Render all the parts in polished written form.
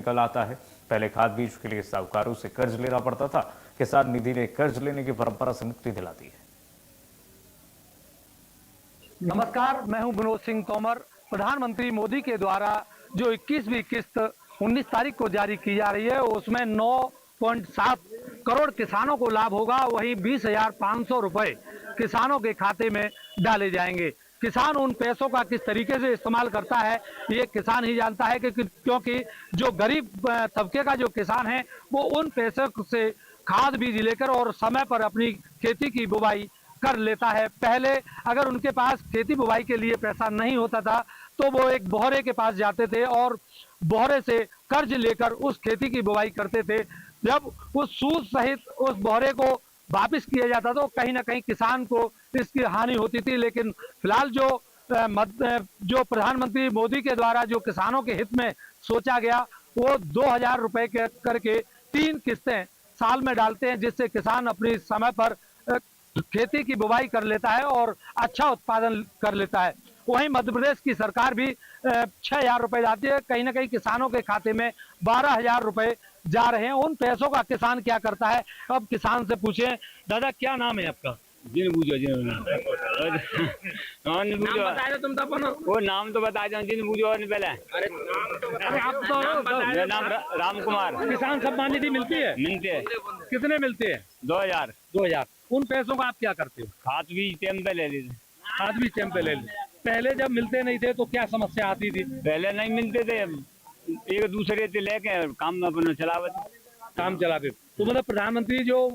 निकल आता है। पहले खाद बीज के लिए साहूकारों से कर्ज लेना पड़ता था। किसान निधि ने कर्ज लेने की परंपरा से मुक्ति दिलाती है। नमस्कार, मैं हूं विनोद सिंह तोमर। प्रधानमंत्री मोदी के द्वारा जो 21वीं किस्त 19 तारीख को जारी की जा रही है, उसमें 9.7 करोड़ किसानों को लाभ होगा। वहीं 20,500 रुपए किसानों के खाते में डाले जाएंगे। किसान उन पैसों का किस तरीके से इस्तेमाल करता है, ये किसान ही जानता है क्योंकि जो गरीब तबके का जो किसान है, वो उन पैसों से खाद बीज लेकर और समय पर अपनी खेती की बुवाई कर लेता है। पहले अगर उनके पास खेती बुवाई के लिए पैसा नहीं होता था, तो वो एक बोहरे के पास जाते थे और बोहरे से कर्ज लेकर उस खेती की बुवाई करते थे। जब उस सूद सहित उस बोहरे को वापस किया जाता तो कहीं ना कहीं किसान को इसकी हानि होती थी। लेकिन फिलहाल जो प्रधानमंत्री मोदी के द्वारा जो किसानों के हित में सोचा गया, वो 2,000 रुपए के करके 3 किस्तें साल में डालते हैं, जिससे किसान अपनी समय पर खेती की बुवाई कर लेता है और अच्छा उत्पादन कर लेता है। वहीं मध्य प्रदेश की सरकार भी 6,000 रुपए जाती है। कहीं ना कहीं किसानों के खाते में 12,000 रुपए जा रहे हैं। उन पैसों का किसान क्या करता है, अब किसान से पूछें। दादा, क्या नाम है आपका? जिन बूझो बताया तुम तो अपन। वो नाम तो बता दो, जिन बूझो पहले। अरे आप तो मेरा नाम राम कुमार। किसान सम्मान निधि मिलती है? मिलते है। कितने मिलते हैं? 2,000। 2,000। उन पैसों का आप क्या करते हो? खाद भी टाइम पे ले लेते। आज भी टाइम पे ले ले। पहले जब मिलते नहीं थे तो क्या समस्या आती थी? पहले नहीं मिलते थे, एक दूसरे से लेके काम अपना चलावत। काम चलाते। तो मतलब प्रधानमंत्री जो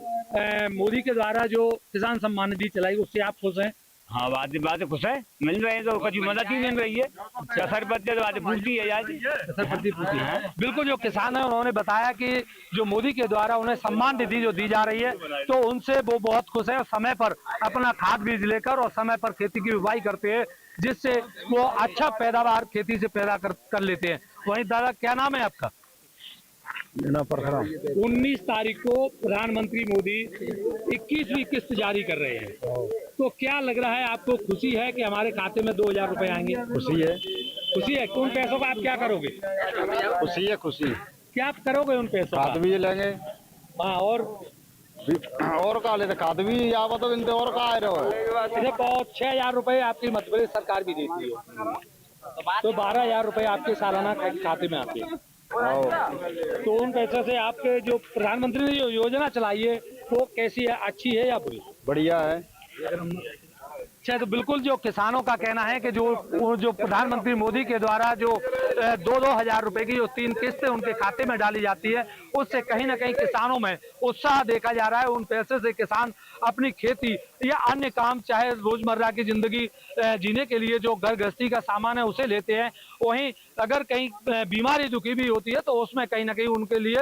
मोदी के द्वारा जो किसान सम्मान निधि चलाई, उससे आप खुश हैं? हाँ, बात खुश है। मिल रहे हैं तो कुछ मदद ही मिल रही है। सर पत्ते तो बातें पूछती है यार। बिल्कुल, जो किसान है उन्होंने बताया कि जो मोदी के द्वारा उन्हें सम्मान निधि जो दी जा रही है, तो उनसे वो बहुत खुश है। और समय पर अपना खाद बीज लेकर और समय पर खेती की बुवाई करते हैं, जिससे वो अच्छा पैदावार खेती से पैदा कर लेते हैं। वहीं दादा, क्या नाम है आपका? 19 तारीख को प्रधानमंत्री मोदी 21वीं किस्त जारी कर रहे हैं, तो क्या लग रहा है आपको? खुशी है कि हमारे खाते में 2,000 रुपए आएंगे? खुशी है। खुशी है। उन पैसों का आप क्या करोगे? खुशी है, खुशी। क्या आप करोगे उन पैसों खाद का? भी लेंगे। हाँ, और का लेते खाद भी आवा तो बिनते और का आ रहे देखो 6,000 रुपए आपकी मध्य प्रदेश सरकार भी देती है, तो 12,000 रुपए आपके सालाना खाते में आते हैं। तो उन पैसे से आपके जो प्रधानमंत्री ने जो योजना चलाई है, वो कैसी है? अच्छी है या बुरी? बढ़िया है। अच्छा, तो बिल्कुल जो किसानों का कहना है कि जो प्रधानमंत्री मोदी के द्वारा जो 2-2 हजार रुपए की जो 3 किस्तें उनके खाते में डाली जाती है, उससे कहीं ना कहीं किसानों में उत्साह देखा जा रहा है। उन पैसे से किसान अपनी खेती या अन्य काम, चाहे रोजमर्रा की जिंदगी जीने के लिए जो घर गृहस्थी का सामान है उसे लेते हैं। वहीं अगर कहीं बीमारी दुखी भी होती है, तो उसमें कहीं ना कहीं उनके लिए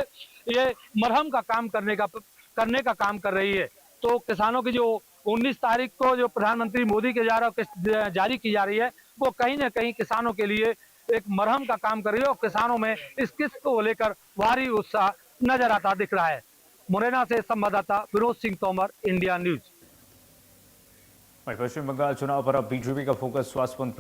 ये मरहम का काम करने का काम कर रही है। तो किसानों की जो 19 तारीख को जो प्रधानमंत्री मोदी के द्वारा किस्त जारी की जा रही है, वो कहीं ना कहीं किसानों के लिए एक मरहम का काम कर रही है और किसानों में इस किस्त को लेकर भारी उत्साह नजर आता दिख रहा है। मुरैना से संवाददाता विनोद सिंह तोमर, इंडिया न्यूज। पश्चिम बंगाल चुनाव पर अब बीजेपी का फोकस स्वास्थ्य मंत्री